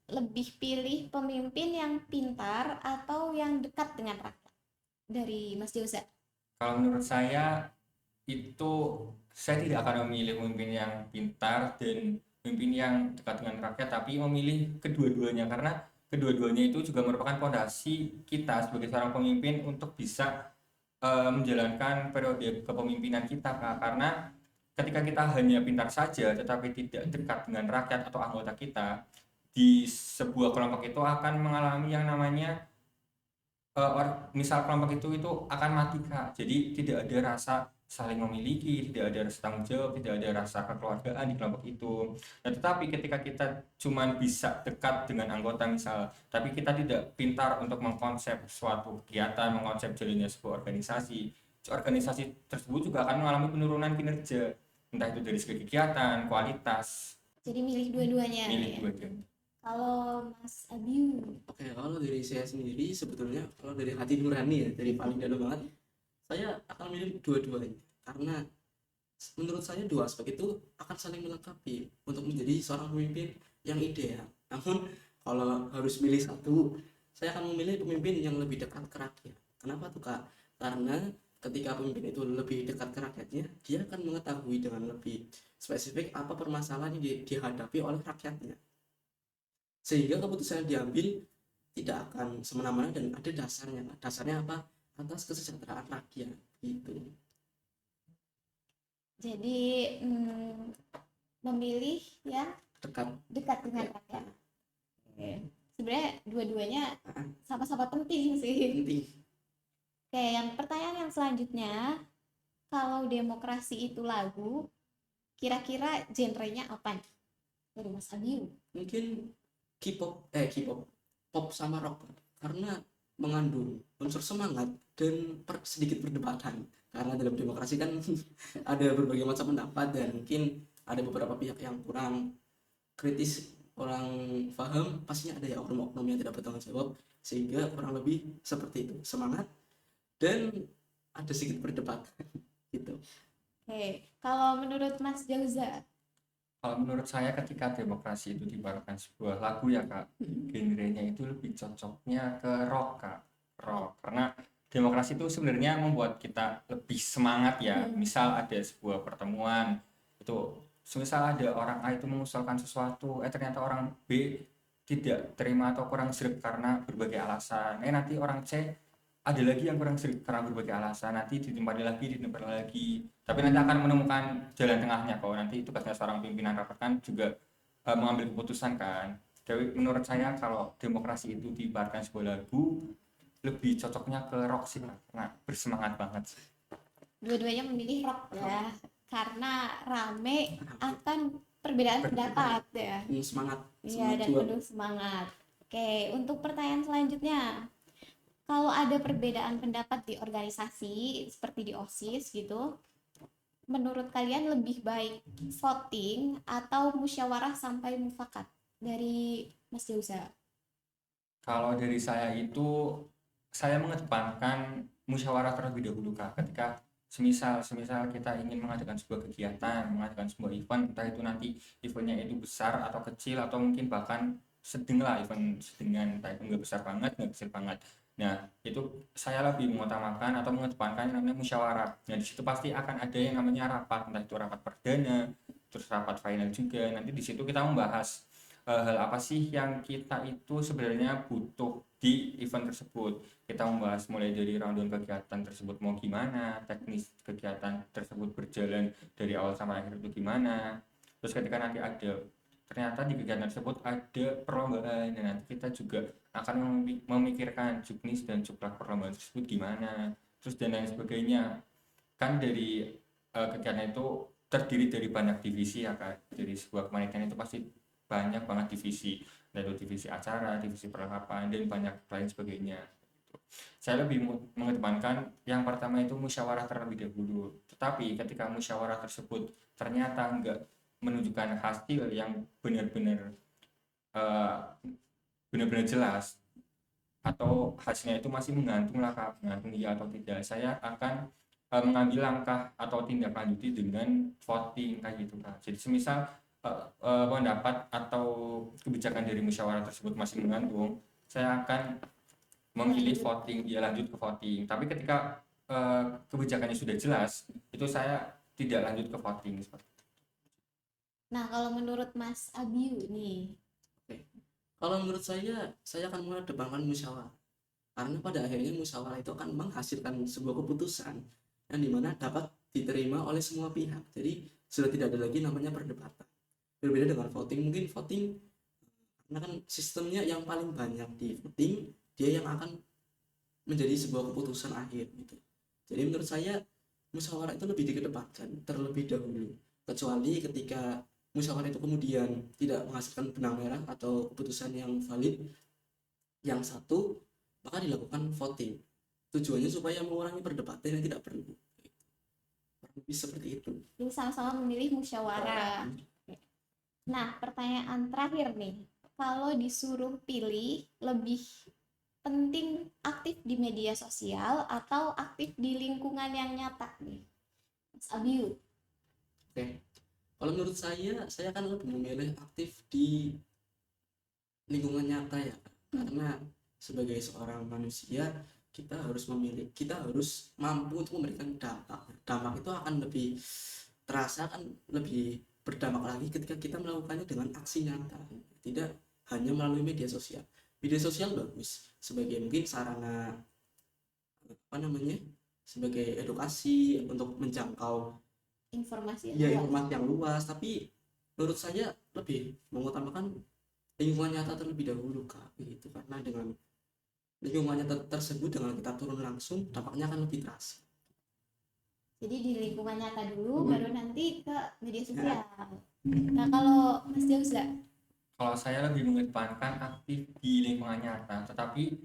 A: lebih pilih pemimpin yang pintar atau yang dekat dengan rakyat? Dari Mas Jauza.
B: Kalau menurut saya itu saya tidak akan memilih pemimpin yang pintar dan pemimpin yang dekat dengan rakyat, tapi memilih kedua-duanya karena kedua-duanya itu juga merupakan fondasi kita sebagai seorang pemimpin untuk bisa menjalankan periode kepemimpinan kita, Kak. Karena ketika kita hanya pintar saja tetapi tidak dekat dengan rakyat atau anggota kita, di sebuah kelompok itu akan mengalami yang namanya misal kelompok itu akan mati, Kak. Jadi tidak ada rasa saling memiliki, tidak ada rasa tanggung jawab, tidak ada rasa kekeluargaan di kelompok itu. Nah, tetapi ketika kita cuma bisa dekat dengan anggota misal, tapi kita tidak pintar untuk mengkonsep suatu kegiatan, mengkonsep jalannya sebuah organisasi, organisasi tersebut juga akan mengalami penurunan kinerja, entah itu dari segi kegiatan, kualitas,
A: Jadi milih dua-duanya.
B: milih
A: Ya.
B: dua-duanya.
A: Kalau Mas Abiu,
C: Oke, kalau dari saya sendiri sebetulnya kalau dari hati nurani ya, dari paling dalam banget, saya akan memilih dua-duanya karena menurut saya dua aspek itu akan saling melengkapi untuk menjadi seorang pemimpin yang ideal. Namun kalau harus milih satu, saya akan memilih pemimpin yang lebih dekat ke rakyat. Kenapa tuh, Kak? Karena ketika pemimpin itu lebih dekat ke rakyatnya, dia akan mengetahui dengan lebih spesifik apa permasalahan yang dihadapi oleh rakyatnya. Sehingga keputusan yang diambil tidak akan semena-mena dan ada dasarnya. Dasarnya apa? Atas kesejahteraan rakyat gitu.
A: jadi memilih yang
C: Dekat.
A: dekat dengan
C: Ya.
A: rakyat. Oke. Sebenarnya dua-duanya
C: Ah,
A: sama-sama penting sih.
C: penting.
A: Oke, yang pertanyaan yang selanjutnya, kalau demokrasi itu lagu, kira-kira genrenya apa nih? Dari Mas Abiu.
C: Mungkin K-pop, pop sama rock karena mengandung unsur semangat dan sedikit perdebatan karena dalam demokrasi kan ada berbagai macam pendapat dan mungkin ada beberapa pihak yang kurang kritis, kurang paham, pastinya ada ya oknum-oknum yang tidak bertanggung jawab sehingga kurang lebih seperti itu, semangat dan ada sedikit perdebatan gitu.
A: Oke, kalau menurut Mas Jauza,
B: Kalau menurut saya ketika demokrasi itu dibawakan sebuah lagu ya, Kak, genrenya itu lebih cocoknya ke rock, Kak. Rock. Karena demokrasi itu sebenarnya membuat kita lebih semangat ya. Misal ada sebuah pertemuan, itu semisal ada orang A itu mengusulkan sesuatu, ternyata orang B tidak terima atau kurang serap karena berbagai alasan. Nanti orang C ada lagi yang kurang serap karena berbagai alasan, nanti ditempati lagi, tapi nanti akan menemukan jalan tengahnya kok. Nanti tugasnya seorang pimpinan rapat kan juga mengambil keputusan kan. Jadi menurut saya kalau demokrasi itu diibaratkan sebuah lagu, lebih cocoknya ke rock sih, karena bersemangat banget sih.
A: dua-duanya memilih rock ya, karena rame akan perbedaan pendapat ya.
C: Semangat,
A: Iya, dan
C: juga.
A: penuh semangat. Oke, untuk pertanyaan selanjutnya, kalau ada perbedaan pendapat di organisasi seperti di OSIS gitu, menurut kalian lebih baik voting atau musyawarah sampai mufakat? Dari Mas Jauza.
B: Kalau dari saya itu, saya mengedepankan musyawarah terlebih dahulu, Kak. Ketika semisal kita ingin mengadakan sebuah kegiatan, mengadakan sebuah event, entah itu nanti eventnya itu besar atau kecil atau mungkin bahkan sedang lah, event sedengan, entah itu nggak besar banget, nggak kecil banget. Nah, itu saya lebih mengutamakan atau mengedepankan yang namanya musyawarah. Nah, di situ pasti akan ada yang namanya rapat, entah itu rapat perdana, terus rapat final juga. Nanti di situ kita membahas hal apa sih yang kita itu sebenarnya butuh di event tersebut. Kita membahas mulai dari rundown kegiatan tersebut mau gimana, teknis kegiatan tersebut berjalan dari awal sampai akhir itu gimana. Terus ketika nanti ada ternyata di kegiatan tersebut ada perlombaan, dan nanti kita juga akan memikirkan juknis dan juklak perlombaan tersebut gimana. terus dan lain sebagainya. Kan dari kegiatan itu terdiri dari banyak divisi ya Kak. Dari sebuah kepanitiaan itu pasti banyak banget divisi, dari divisi acara, divisi perlengkapan, dan banyak lain sebagainya. Saya lebih mengedepankan yang pertama itu musyawarah terlebih dahulu. Tetapi ketika musyawarah tersebut ternyata enggak menunjukkan hasil yang benar-benar eh, benar-benar jelas, atau hasilnya itu masih menggantung lah Kak, menggantung iya atau tidak, saya akan mengambil langkah atau tindak lanjuti dengan voting kayak gitu Kak. Jadi semisal pendapat atau kebijakan dari musyawarah tersebut masih menggantung, saya akan memilih voting, ya lanjut ke voting. Tapi ketika kebijakannya sudah jelas, itu saya tidak lanjut ke voting seperti itu.
A: Nah, kalau menurut Mas Abiu nih,
C: Oke. Kalau menurut saya akan mengedepankan musyawarah. Karena pada akhirnya musyawarah itu akan menghasilkan sebuah keputusan yang dimana dapat diterima oleh semua pihak. Jadi sudah tidak ada lagi namanya perdebatan. Berbeda dengan voting, mungkin voting karena kan sistemnya yang paling banyak di voting, dia yang akan menjadi sebuah keputusan akhir gitu. Jadi menurut saya musyawarah itu lebih dikedepankan terlebih dahulu. Kecuali ketika musyawarah itu kemudian tidak menghasilkan benang merah atau keputusan yang valid yang satu, maka dilakukan voting. Tujuannya supaya mengurangi perdebatan yang tidak perlu. Kurang lebih seperti itu.
A: ini sama-sama memilih musyawarah. Nah, pertanyaan terakhir nih, kalau disuruh pilih lebih penting aktif di media sosial atau aktif di lingkungan yang nyata nih, Mas Abiu?
C: Oke. Kalau menurut saya akan lebih memilih aktif di lingkungan nyata ya. Karena sebagai seorang manusia kita harus mampu untuk memberikan dampak itu akan lebih terasa, akan lebih berdampak lagi ketika kita melakukannya dengan aksi nyata, tidak hanya melalui media sosial bagus sebagai mungkin sarana sebagai edukasi untuk menjangkau
A: Informasi
C: informasi yang luas, tapi menurut saya lebih mengutamakan lingkungan nyata terlebih dahulu Kak, gitu. Karena dengan lingkungan nyata tersebut, dengan kita turun langsung, dampaknya akan lebih terasa.
A: Jadi di lingkungan nyata dulu, baru nanti ke media sosial. Nah, kalau Mas Jaus nggak?
B: Kalau saya lebih mengedepankan aktif di lingkungan nyata, tetapi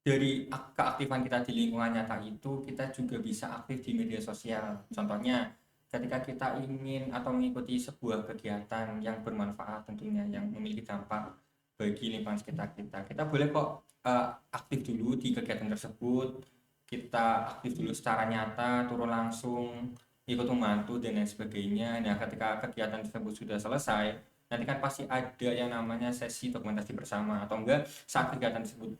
B: dari keaktifan kita di lingkungan nyata itu kita juga bisa aktif di media sosial. Contohnya ketika kita ingin atau mengikuti sebuah kegiatan yang bermanfaat tentunya, yang memiliki dampak bagi lingkungan sekitar kita, kita boleh kok aktif dulu di kegiatan tersebut. Kita aktif dulu secara nyata, turun langsung, ikut membantu dan lain sebagainya. Nah, ketika kegiatan tersebut sudah selesai, nanti kan pasti ada yang namanya sesi dokumentasi bersama, atau enggak saat kegiatan tersebut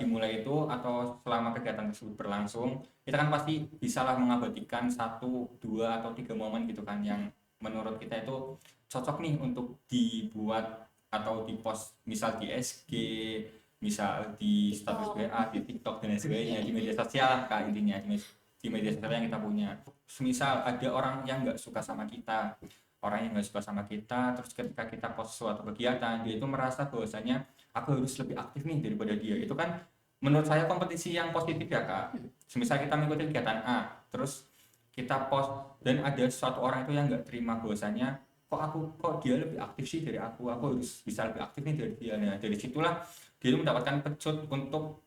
B: dimulai itu atau selama kegiatan tersebut berlangsung, kita kan pasti bisalah mengabadikan 1, 2, atau 3 momen gitu kan, yang menurut kita itu cocok nih untuk dibuat atau di post, misal di SG, misal di status WA, di TikTok dan lain sebagainya, di media sosial Kak, intinya di media sosial yang kita punya. Misal ada orang yang nggak suka sama kita, terus ketika kita post suatu kegiatan, dia itu merasa bahwasanya aku harus lebih aktif nih daripada dia. Itu kan menurut saya kompetisi yang positif ya Kak. Semisal kita mengikuti kegiatan A, terus kita post dan ada suatu orang itu yang nggak terima bahwasanya kok dia lebih aktif sih dari aku harus bisa lebih aktif nih dari dia. Nah, dari situlah dia mendapatkan pecut untuk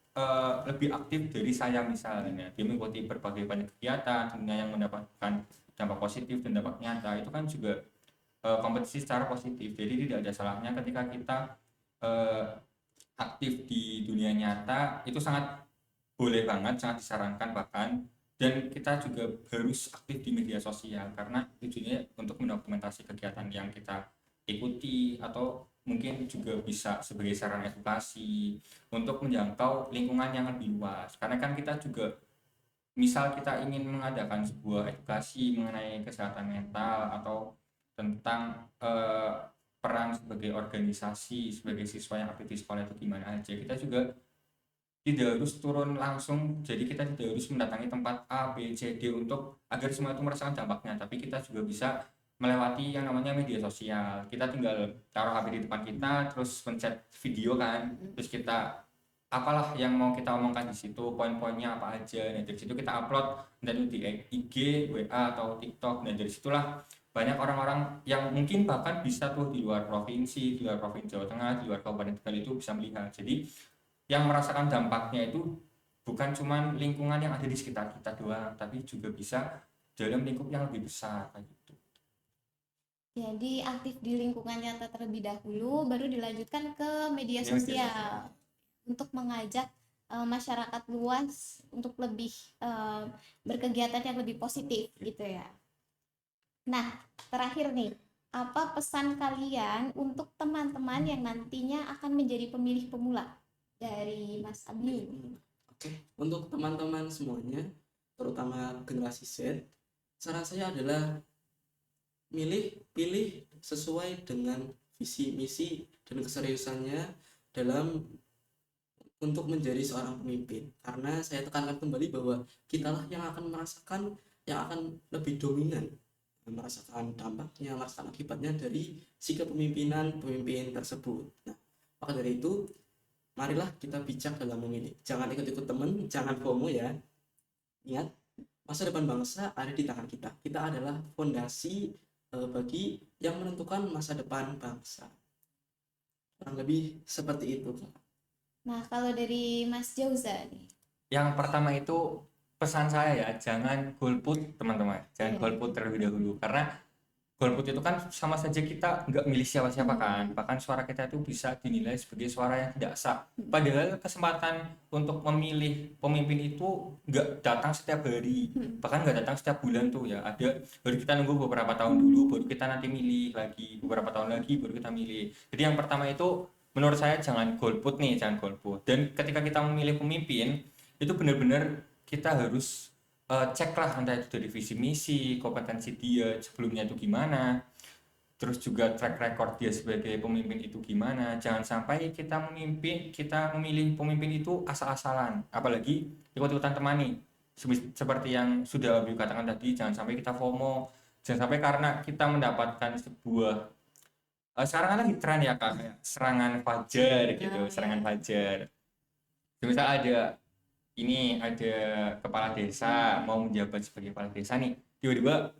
B: lebih aktif dari saya. Misalnya dia mengikuti berbagai banyak kegiatan tentunya yang mendapatkan dampak positif dan dampak nyata, itu kan juga kompetisi secara positif. Jadi tidak ada salahnya ketika kita aktif di dunia nyata, itu sangat boleh banget, sangat disarankan bahkan. Dan kita juga harus aktif di media sosial karena tujuannya untuk mendokumentasi kegiatan yang kita ikuti, atau mungkin juga bisa sebagai sarana edukasi untuk menjangkau lingkungan yang lebih luas. Karena kan kita juga, misal kita ingin mengadakan sebuah edukasi mengenai kesehatan mental atau tentang peran sebagai organisasi, sebagai siswa yang aktif di sekolah itu gimana aja, kita juga tidak harus turun langsung. Jadi kita tidak harus mendatangi tempat A, B, C, D untuk agar semua itu merasakan dampaknya, tapi kita juga bisa melewati yang namanya media sosial. Kita tinggal taruh HP di depan kita, terus pencet video kan, terus kita apalah yang mau kita omongkan di situ, poin-poinnya apa aja. Nah, dari situ kita upload entah itu di IG, WA atau TikTok. Nah, dari situlah banyak orang-orang yang mungkin bahkan bisa tuh di luar provinsi, di luar provinsi Jawa Tengah, di luar Kabupaten Tegal itu bisa melihat. Jadi yang merasakan dampaknya itu bukan cuma lingkungan yang ada di sekitar kita doang, tapi juga bisa dalam lingkup yang lebih besar kayak gitu.
A: Jadi aktif di lingkungan nyata terlebih dahulu, baru dilanjutkan ke media
B: Media
A: sosial untuk mengajak masyarakat luas untuk lebih berkegiatan yang lebih positif gitu ya. Nah, terakhir nih, apa pesan kalian untuk teman-teman yang nantinya akan menjadi pemilih pemula dari Mas Abdi?
C: Oke, untuk teman-teman semuanya, terutama generasi Z, saran saya adalah pilih sesuai dengan visi misi dan keseriusannya dalam untuk menjadi seorang pemimpin, karena saya tekankan kembali bahwa kitalah yang akan merasakan, yang akan lebih dominan merasakan dampaknya, merasakan akibatnya dari sikap pemimpinan pemimpin tersebut. Nah, maka dari itu marilah kita bijak dalam memilih, jangan ikut-ikut teman, jangan FOMO ya. Ingat, masa depan bangsa ada di tangan kita, kita adalah fondasi bagi yang menentukan masa depan bangsa. Kurang lebih seperti itu.
A: Nah, kalau dari Mas Jauza nih.
B: Yang pertama itu pesan saya ya, jangan golput teman-teman, jangan golput terlebih dahulu, karena golput itu kan sama saja kita nggak milih siapa-siapa kan, bahkan suara kita itu bisa dinilai sebagai suara yang tidak sah. Padahal kesempatan untuk memilih pemimpin itu nggak datang setiap hari, bahkan nggak datang setiap bulan tuh ya. Ada baru kita nunggu beberapa tahun dulu, baru kita nanti milih lagi, beberapa tahun lagi baru kita milih. Jadi yang pertama itu menurut saya jangan golput nih, jangan golput. Dan ketika kita memilih pemimpin itu benar-benar kita harus ceklah entah itu dari visi misi, kompetensi dia sebelumnya itu gimana, terus juga track record dia sebagai pemimpin itu gimana. Jangan sampai kita memilih pemimpin itu asal-asalan, apalagi ikut-ikutan teman nih. Seperti yang sudah Abi katakan tadi, jangan sampai kita FOMO, jangan sampai karena kita mendapatkan sebuah sekarang kan lagi tren ya kak, kayak serangan fajar gitu, serangan fajar. Misal ada kepala desa mau menjabat sebagai kepala desa nih, tiba-tiba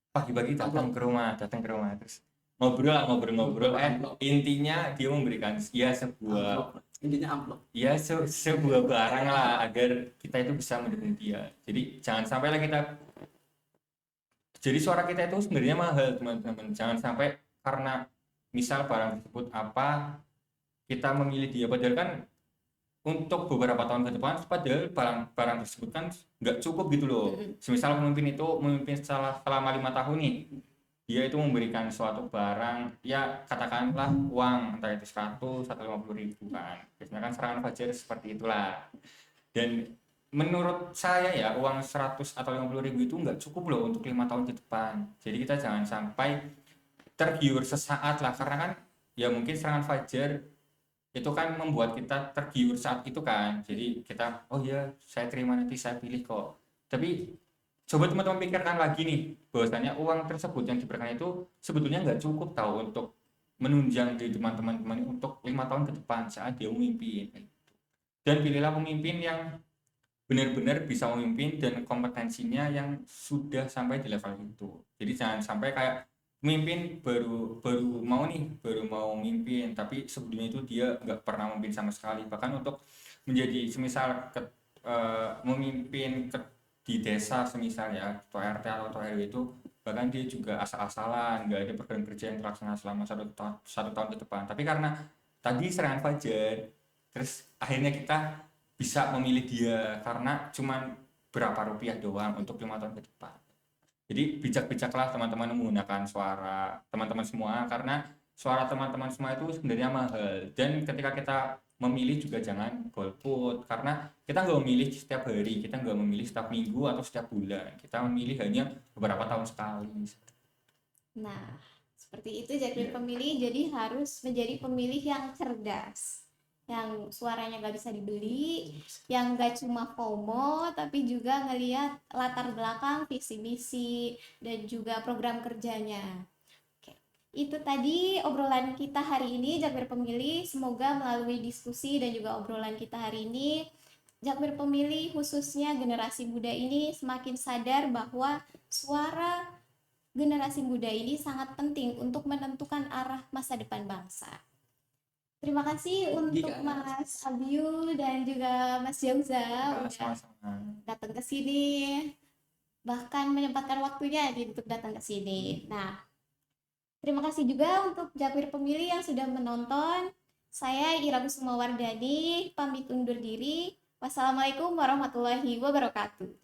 B: pagi-pagi datang ke rumah terus ngobrol intinya dia memberikan ya sebuah sebuah barang lah agar kita itu bisa mendukung dia. Jadi jangan sampai lah jadi suara kita itu sebenarnya mahal teman-teman. Jangan sampai karena misal barang tersebut apa kita memilih dia, padahal kan untuk beberapa tahun ke depan padahal barang tersebut kan nggak cukup gitu loh. Semisal pemimpin itu memimpin selama 5 tahun nih, dia itu memberikan suatu barang ya katakanlah uang entah itu 100 atau 50 ribu kan, biasanya kan serangan fajar seperti itulah. Dan menurut saya ya uang 100 atau 50 ribu itu nggak cukup loh untuk 5 tahun ke depan. Jadi kita jangan sampai tergiur sesaat lah, karena kan ya mungkin serangan fajar itu kan membuat kita tergiur saat itu kan, jadi kita oh ya saya terima nanti saya pilih kok. Tapi coba teman-teman pikirkan lagi nih bahwasanya uang tersebut yang diberikan itu sebetulnya nggak cukup tahu untuk menunjang di teman-teman untuk 5 tahun ke depan saat dia memimpin. Dan pilihlah pemimpin yang benar-benar bisa memimpin dan kompetensinya yang sudah sampai di level itu. Jadi jangan sampai kayak pemimpin baru mau mimpin tapi sebelumnya itu dia nggak pernah memimpin sama sekali, bahkan untuk menjadi semisal memimpin di desa semisal ya atau RT atau RW itu bahkan dia juga asal-asalan, nggak ada program kerja yang terlaksana selama satu tahun ke depan, tapi karena tadi serangan fajar terus akhirnya kita bisa memilih dia karena cuman berapa rupiah doang untuk 5 tahun ke depan. Jadi bijak-bijaklah teman-teman menggunakan suara teman-teman semua, karena suara teman-teman semua itu sebenarnya mahal. Dan ketika kita memilih juga jangan golput, karena kita nggak memilih setiap hari, kita nggak memilih setiap minggu atau setiap bulan, kita memilih hanya beberapa tahun sekali.
A: Nah, seperti itu jadi pemilih, jadi harus menjadi pemilih yang cerdas, yang suaranya nggak bisa dibeli, yang nggak cuma FOMO tapi juga ngelihat latar belakang visi misi dan juga program kerjanya. Oke. Itu tadi obrolan kita hari ini, Jakmir Pemilih. Semoga melalui diskusi dan juga obrolan kita hari ini, Jakmir Pemilih khususnya generasi muda ini semakin sadar bahwa suara generasi muda ini sangat penting untuk menentukan arah masa depan bangsa. Terima kasih untuk
C: Jika
A: Mas Abiu dan juga Mas Jauza
B: Ya,
A: udah
B: sama-sama.
A: datang ke sini, bahkan menyempatkan waktunya untuk datang ke sini. Nah, terima kasih juga untuk Jakmir Pemilih yang sudah menonton. Saya Ira Kusuma Wardani, pamit undur diri. Wassalamualaikum warahmatullahi wabarakatuh.